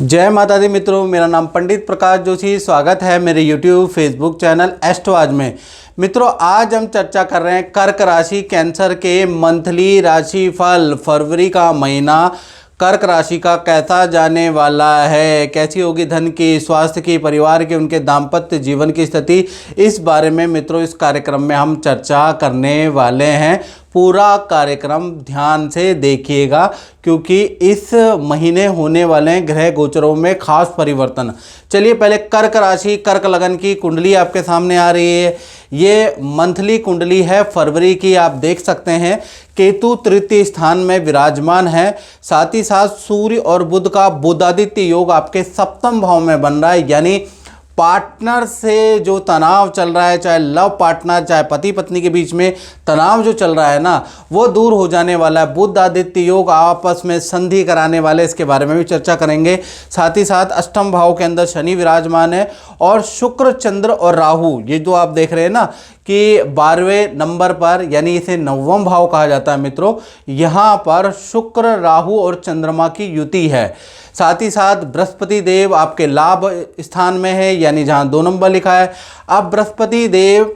जय माता दी मित्रों, मेरा नाम पंडित प्रकाश जोशी। स्वागत है मेरे YouTube फेसबुक चैनल एस्ट्रो आज में। मित्रों, आज हम चर्चा कर रहे हैं कर्क राशि कैंसर के मंथली राशि फल। फरवरी का महीना कर्क राशि का कैसा जाने वाला है, कैसी होगी धन की, स्वास्थ्य की, परिवार की, उनके दाम्पत्य जीवन की स्थिति, इस बारे में मित्रों इस कार्यक्रम में हम चर्चा करने वाले हैं। पूरा कार्यक्रम ध्यान से देखिएगा क्योंकि इस महीने होने वाले हैं ग्रह गोचरों में खास परिवर्तन। चलिए पहले कर्क राशि, कर्क लगन की कुंडली आपके सामने आ रही है। ये मंथली कुंडली है फरवरी की। आप देख सकते हैं केतु तृतीय स्थान में विराजमान है। साथ ही साथ सूर्य और बुध का बुधादित्य योग आपके सप्तम भाव में बन रहा है, यानी पार्टनर से जो तनाव चल रहा है, चाहे लव पार्टनर चाहे पति पत्नी के बीच में तनाव जो चल रहा है ना, वो दूर हो जाने वाला है। बुध आदित्य योग आपस में संधि कराने वाले, इसके बारे में भी चर्चा करेंगे। साथ ही साथ अष्टम भाव के अंदर शनि विराजमान है और शुक्र, चंद्र और राहु, ये जो आप देख रहे हैं ना कि 12वें नंबर पर, यानी इसे नवम भाव कहा जाता है मित्रों, यहाँ पर शुक्र, राहु और चंद्रमा की युति है। साथ ही साथ बृहस्पति देव आपके लाभ स्थान में है, यानी जहां 2 नंबर लिखा है। अब बृहस्पति देव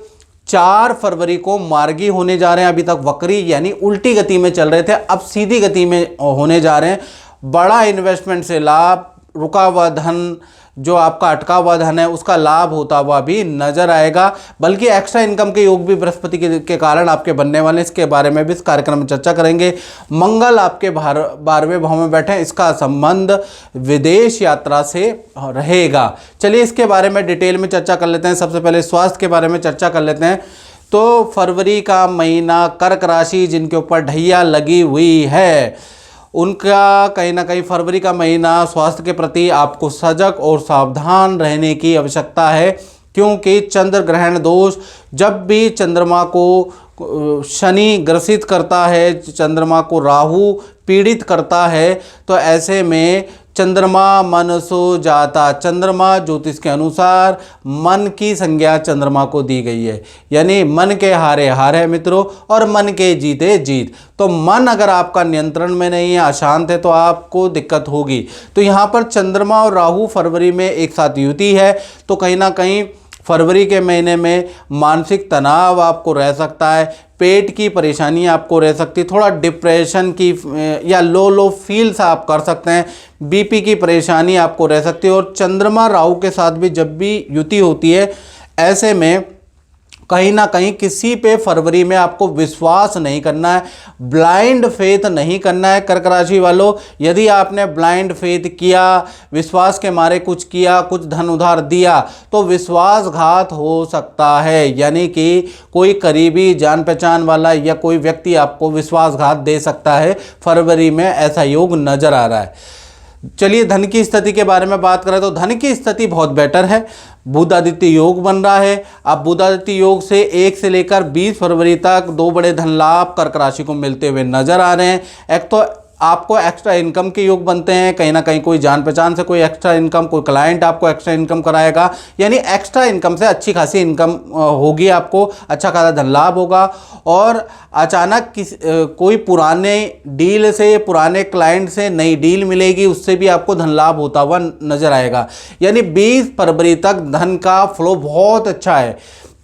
4 फरवरी को मार्गी होने जा रहे हैं। अभी तक वक्री यानी उल्टी गति में चल रहे थे, अब सीधी गति में होने जा रहे हैं। बड़ा इन्वेस्टमेंट से लाभ, रुका हुआ धन, जो आपका अटका हुआ धन है उसका लाभ होता हुआ भी नजर आएगा। बल्कि एक्स्ट्रा इनकम के योग भी बृहस्पति के कारण आपके बनने वाले, इसके बारे में भी इस कार्यक्रम में चर्चा करेंगे। मंगल आपके 12वें भाव में बैठे हैं, इसका संबंध विदेश यात्रा से रहेगा। चलिए इसके बारे में डिटेल में चर्चा कर लेते हैं। सबसे पहले स्वास्थ्य के बारे में चर्चा कर लेते हैं। तो फरवरी का महीना कर्क राशि जिनके ऊपर ढैया लगी हुई है, उनका कहीं ना कहीं फरवरी का महीना स्वास्थ्य के प्रति आपको सजग और सावधान रहने की आवश्यकता है। क्योंकि चंद्र ग्रहण दोष, जब भी चंद्रमा को शनि ग्रसित करता है, चंद्रमा को राहु पीड़ित करता है, तो ऐसे में चंद्रमा मनसो जाता, चंद्रमा ज्योतिष के अनुसार मन की संज्ञा चंद्रमा को दी गई है, यानी मन के हारे हार है मित्रों, और मन के जीते जीत। तो मन अगर आपका नियंत्रण में नहीं है, अशांत है, तो आपको दिक्कत होगी। तो यहाँ पर चंद्रमा और राहु फरवरी में एक साथ युति है, तो कहीं ना कहीं फरवरी के महीने में मानसिक तनाव आपको रह सकता है, पेट की परेशानी आपको रह सकती है, थोड़ा डिप्रेशन की या लो फील्स आप कर सकते हैं, बीपी की परेशानी आपको रह सकती है। और चंद्रमा राहु के साथ भी जब भी युति होती है, ऐसे में कहीं ना कहीं किसी पे फरवरी में आपको विश्वास नहीं करना है, ब्लाइंड फेथ नहीं करना है। कर्क राशि वालों, यदि आपने ब्लाइंड फेथ किया, विश्वास के मारे कुछ किया, कुछ धन उधार दिया, तो विश्वासघात हो सकता है, यानी कि कोई करीबी जान पहचान वाला या कोई व्यक्ति आपको विश्वासघात दे सकता है। फरवरी में ऐसा योग नजर आ रहा है। चलिए धन की स्थिति के बारे में बात करें तो धन की स्थिति बहुत बेटर है। बुध आदित्य योग बन रहा है। अब बुध आदित्य योग से 1 से लेकर 20 फरवरी तक 2 बड़े धन लाभ कर्क राशि को मिलते हुए नजर आ रहे हैं। एक तो आपको एक्स्ट्रा इनकम के योग बनते हैं, कहीं ना कहीं कोई जान पहचान से कोई एक्स्ट्रा इनकम, कोई क्लाइंट आपको एक्स्ट्रा इनकम कराएगा, यानी एक्स्ट्रा इनकम से अच्छी खासी इनकम होगी, आपको अच्छा खासा धन लाभ होगा। और अचानक कोई पुराने डील से, पुराने क्लाइंट से नई डील मिलेगी, उससे भी आपको धन लाभ होता हुआ नजर आएगा। यानी 20 फरवरी तक धन का फ्लो बहुत अच्छा है।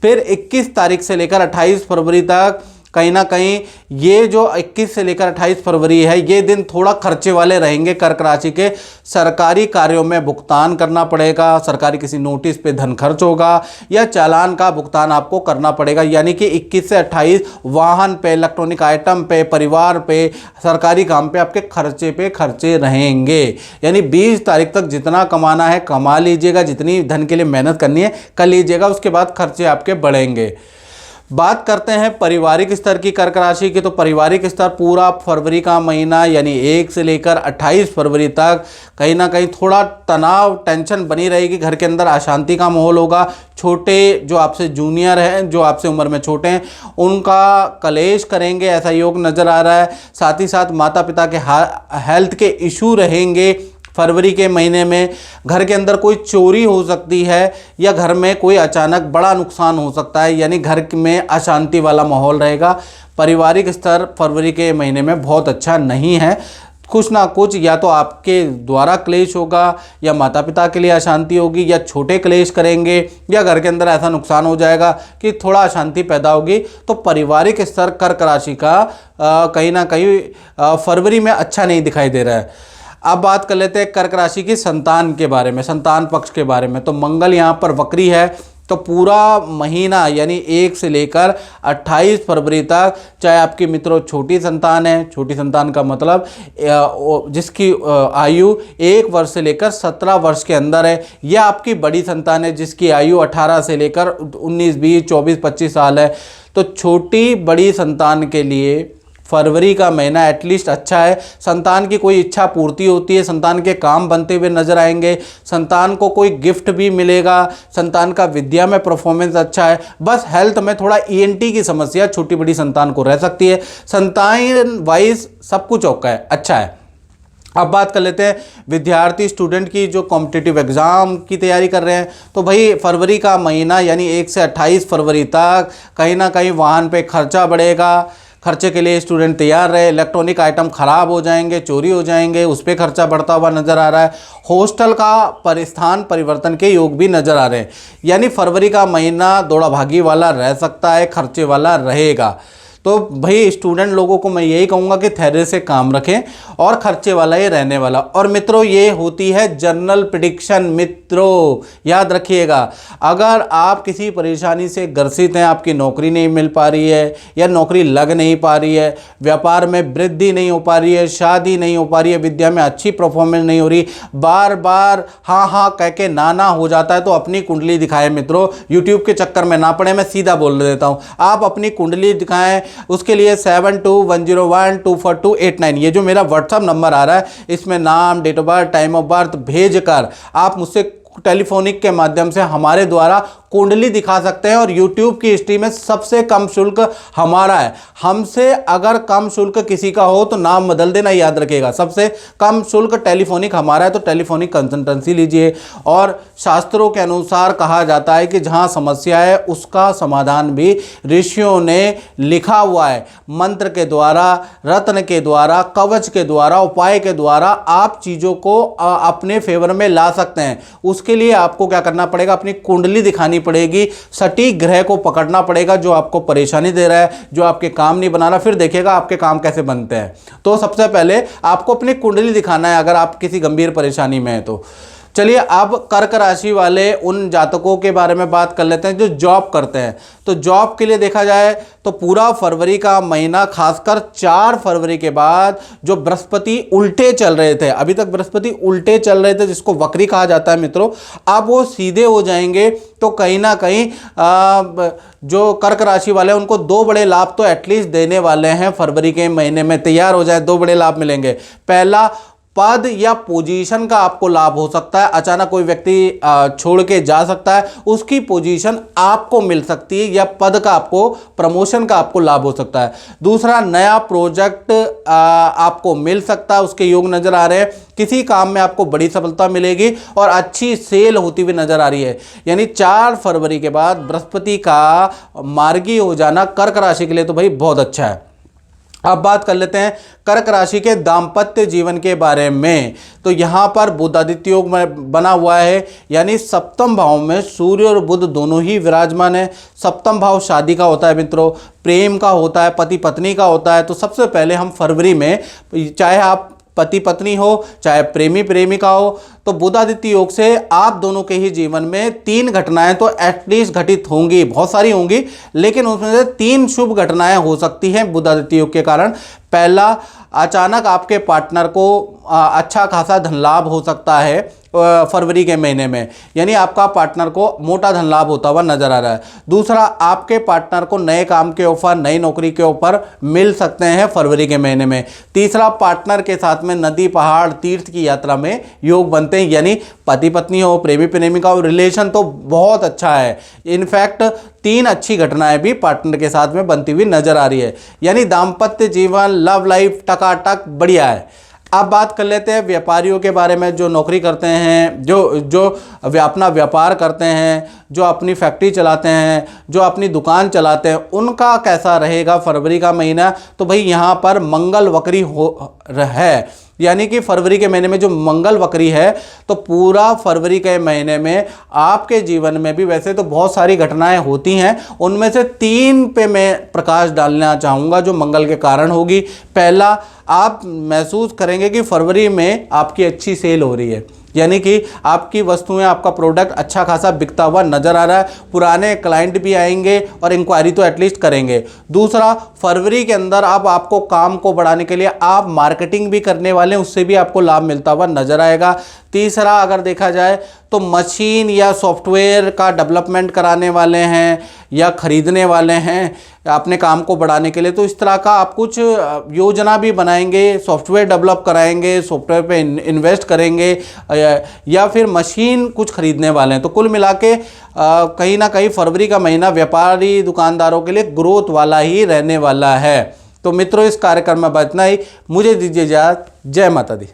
फिर 21 तारीख से लेकर 28 फरवरी तक कहीं ना कहीं ये जो 21 से लेकर 28 फरवरी है, ये दिन थोड़ा खर्चे वाले रहेंगे कर्क राशि के। सरकारी कार्यों में भुगतान करना पड़ेगा, सरकारी किसी नोटिस पे धन खर्च होगा या चालान का भुगतान आपको करना पड़ेगा। यानी कि 21 से 28 वाहन पे, इलेक्ट्रॉनिक आइटम पे, परिवार पे, सरकारी काम पे आपके खर्चे पे खर्चे रहेंगे। यानी 20 तारीख तक जितना कमाना है कमा लीजिएगा, जितनी धन के लिए मेहनत करनी है कर लीजिएगा, उसके बाद खर्चे आपके बढ़ेंगे। बात करते हैं पारिवारिक स्तर की कर्क राशि की। तो पारिवारिक स्तर पूरा फरवरी का महीना यानी 1 से लेकर 28 फरवरी तक कहीं ना कहीं थोड़ा तनाव, टेंशन बनी रहेगी। घर के अंदर अशांति का माहौल होगा। छोटे जो आपसे जूनियर हैं, जो आपसे उम्र में छोटे हैं, उनका कलेश करेंगे, ऐसा योग नज़र आ रहा है। साथ ही साथ माता पिता के हेल्थ के इशू रहेंगे। फरवरी के महीने में घर के अंदर कोई चोरी हो सकती है या घर में कोई अचानक बड़ा नुकसान हो सकता है, यानी घर में अशांति वाला माहौल रहेगा। पारिवारिक स्तर फरवरी के महीने में बहुत अच्छा नहीं है। कुछ ना कुछ या तो आपके द्वारा क्लेश होगा, या माता पिता के लिए अशांति होगी, या छोटे क्लेश करेंगे, या घर के अंदर ऐसा नुकसान हो जाएगा कि थोड़ा अशांति पैदा होगी। तो पारिवारिक स्तर कर्क राशि का कहीं ना कहीं फरवरी में अच्छा नहीं दिखाई दे रहा है। अब बात कर लेते हैं कर्क राशि की संतान के बारे में, संतान पक्ष के बारे में। तो मंगल यहाँ पर वक्री है, तो पूरा महीना यानी 1 से लेकर 28 फरवरी तक, चाहे आपकी मित्रों छोटी संतान है, छोटी संतान का मतलब जिसकी आयु 1 वर्ष से लेकर 17 वर्ष के अंदर है, या आपकी बड़ी संतान है जिसकी आयु 18 से लेकर 19, 20, 24, 25 साल है। तो छोटी बड़ी संतान के लिए फरवरी का महीना एटलीस्ट अच्छा है। संतान की कोई इच्छा पूर्ति होती है, संतान के काम बनते हुए नजर आएंगे, संतान को कोई गिफ्ट भी मिलेगा, संतान का विद्या में परफॉर्मेंस अच्छा है। बस हेल्थ में थोड़ा ईएनटी की समस्या छोटी बड़ी संतान को रह सकती है। संतान वाइज सब कुछ ओके है, अच्छा है। अब बात कर लेते हैं विद्यार्थी स्टूडेंट की जो कॉम्पिटिटिव एग्ज़ाम की तैयारी कर रहे हैं। तो भाई फरवरी का महीना यानी 1 से 28 फरवरी तक कहीं ना कहीं वाहन पे खर्चा बढ़ेगा, खर्चे के लिए स्टूडेंट तैयार रहे। इलेक्ट्रॉनिक आइटम ख़राब हो जाएंगे, चोरी हो जाएंगे, उस पर खर्चा बढ़ता हुआ नज़र आ रहा है। हॉस्टल का स्थान परिवर्तन के योग भी नज़र आ रहे हैं। यानी फरवरी का महीना दौड़ा भागी वाला रह सकता है, खर्चे वाला रहेगा। तो भाई स्टूडेंट लोगों को मैं यही कहूँगा कि धैर्य से काम रखें और खर्चे वाला ही रहने वाला। और मित्रों ये होती है जनरल प्रेडिक्शन। मित्रों याद रखिएगा, अगर आप किसी परेशानी से ग्रसित हैं, आपकी नौकरी नहीं मिल पा रही है या नौकरी लग नहीं पा रही है, व्यापार में वृद्धि नहीं हो पा रही है, शादी नहीं हो पा रही है, विद्या में अच्छी परफॉर्मेंस नहीं हो रही, बार बार हाँ हाँ कह के ना हो जाता है, तो अपनी कुंडली दिखाएं मित्रों। यूट्यूब के चक्कर में ना पड़े, मैं सीधा बोल देता हूँ, आप अपनी कुंडली दिखाएं। उसके लिए 7210124289 ये जो मेरा व्हाट्सअप नंबर आ रहा है, इसमें नाम, date of birth, time of birth भेजकर आप मुझसे टेलीफोनिक के माध्यम से हमारे द्वारा कुंडली दिखा सकते हैं। और YouTube की हिस्ट्री में सबसे कम शुल्क हमारा है। हमसे अगर कम शुल्क किसी का हो तो नाम बदल देना, याद रखिएगा। सबसे कम शुल्क टेलीफोनिक हमारा है, तो टेलीफोनिक कंसल्टेंसी लीजिए। और शास्त्रों के अनुसार कहा जाता है कि जहां समस्या है उसका समाधान भी ऋषियों ने लिखा हुआ है। मंत्र के द्वारा, रत्न के द्वारा, कवच के द्वारा, उपाय के द्वारा आप चीज़ों को अपने फेवर में ला सकते हैं। उसके लिए आपको क्या करना पड़ेगा, अपनी कुंडली दिखानी पड़ेगी, सटीक ग्रह को पकड़ना पड़ेगा जो आपको परेशानी दे रहा है, जो आपके काम नहीं बना रहा, फिर देखिएगा आपके काम कैसे बनते हैं। तो सबसे पहले आपको अपनी कुंडली दिखाना है अगर आप किसी गंभीर परेशानी में हैं तो। चलिए अब कर्क राशि वाले उन जातकों के बारे में बात कर लेते हैं जो जॉब करते हैं। तो जॉब के लिए देखा जाए तो पूरा फरवरी का महीना, खासकर 4 फरवरी के बाद जो बृहस्पति उल्टे चल रहे थे, अभी तक बृहस्पति उल्टे चल रहे थे जिसको वक्री कहा जाता है मित्रों, अब वो सीधे हो जाएंगे। तो कहीं ना कहीं जो कर्क राशि वाले हैं उनको 2 बड़े लाभ तो एटलीस्ट देने वाले हैं फरवरी के महीने में। तैयार हो जाए, 2 बड़े लाभ मिलेंगे। पहला, पद या पोजीशन का आपको लाभ हो सकता है। अचानक कोई व्यक्ति छोड़ के जा सकता है, उसकी पोजीशन आपको मिल सकती है, या पद का आपको, प्रमोशन का आपको लाभ हो सकता है। दूसरा, नया प्रोजेक्ट आपको मिल सकता है, उसके योग नजर आ रहे हैं। किसी काम में आपको बड़ी सफलता मिलेगी और अच्छी सेल होती हुई नजर आ रही है। यानी 4 फरवरी के बाद बृहस्पति का मार्गी हो जाना कर्क राशि के लिए तो भाई बहुत अच्छा है। अब बात कर लेते हैं कर्क राशि के दाम्पत्य जीवन के बारे में। तो यहाँ पर बुध आदित्य योग में बना हुआ है, यानी सप्तम भाव में सूर्य और बुध दोनों ही विराजमान है। सप्तम भाव शादी का होता है मित्रों, प्रेम का होता है, पति पत्नी का होता है। तो सबसे पहले हम फरवरी में, चाहे आप पति पत्नी हो, चाहे प्रेमी प्रेमिका हो, तो बुध आदित्य योग से आप दोनों के ही जीवन में 3 घटनाएं तो एटलीस्ट घटित होंगी, बहुत सारी होंगी, लेकिन उसमें से 3 शुभ घटनाएं हो सकती हैं बुध आदित्य योग के कारण। पहला, अचानक आपके पार्टनर को अच्छा खासा धन लाभ हो सकता है फरवरी के महीने में, यानी आपका पार्टनर को मोटा धन लाभ होता हुआ नजर आ रहा है। दूसरा, आपके पार्टनर को नए काम के ऑफर, नई नौकरी के ऑफर मिल सकते हैं फरवरी के महीने में। तीसरा, पार्टनर के साथ में नदी, पहाड़, तीर्थ की यात्रा में योग बनते हैं, यानी पति पत्नी हो, प्रेमी प्रेमिका हो, रिलेशन तो बहुत अच्छा है। इनफैक्ट 3 अच्छी घटनाएं भी पार्टनर के साथ में बनती हुई नजर आ रही है, यानी दाम्पत्य जीवन, लव लाइफ टकाटक बढ़िया है। अब बात कर लेते हैं व्यापारियों के बारे में, जो नौकरी करते हैं, जो अपना व्यापार करते हैं, जो अपनी फैक्ट्री चलाते हैं, जो अपनी दुकान चलाते हैं, उनका कैसा रहेगा फरवरी का महीना। तो भाई यहाँ पर मंगल वक्री है, यानी कि फरवरी के महीने में जो मंगल वक्री है, तो पूरा फरवरी के महीने में आपके जीवन में भी वैसे तो बहुत सारी घटनाएं होती हैं, उनमें से 3 पे मैं प्रकाश डालना चाहूँगा जो मंगल के कारण होगी। पहला, आप महसूस करेंगे कि फरवरी में आपकी अच्छी सेल हो रही है, यानी कि आपकी वस्तुएं, आपका प्रोडक्ट अच्छा खासा बिकता हुआ नजर आ रहा है। पुराने क्लाइंट भी आएंगे और इंक्वायरी तो एटलीस्ट करेंगे। दूसरा, फरवरी के अंदर आपको काम को बढ़ाने के लिए आप मार्केटिंग भी करने वाले हैं, उससे भी आपको लाभ मिलता हुआ नजर आएगा। तीसरा, अगर देखा जाए तो मशीन या सॉफ्टवेयर का डेवलपमेंट कराने वाले हैं या खरीदने वाले हैं अपने काम को बढ़ाने के लिए, तो इस तरह का आप कुछ योजना भी बनाएंगे, सॉफ्टवेयर डेवलप कराएंगे, सॉफ्टवेयर पे इन्वेस्ट करेंगे या फिर मशीन कुछ खरीदने वाले हैं। तो कुल मिला के कहीं ना कहीं फरवरी का महीना व्यापारी दुकानदारों के लिए ग्रोथ वाला ही रहने वाला है। तो मित्रों, इस कार्यक्रम में इतना ही। मुझे दीजिए इजाज़त। जय माता दी।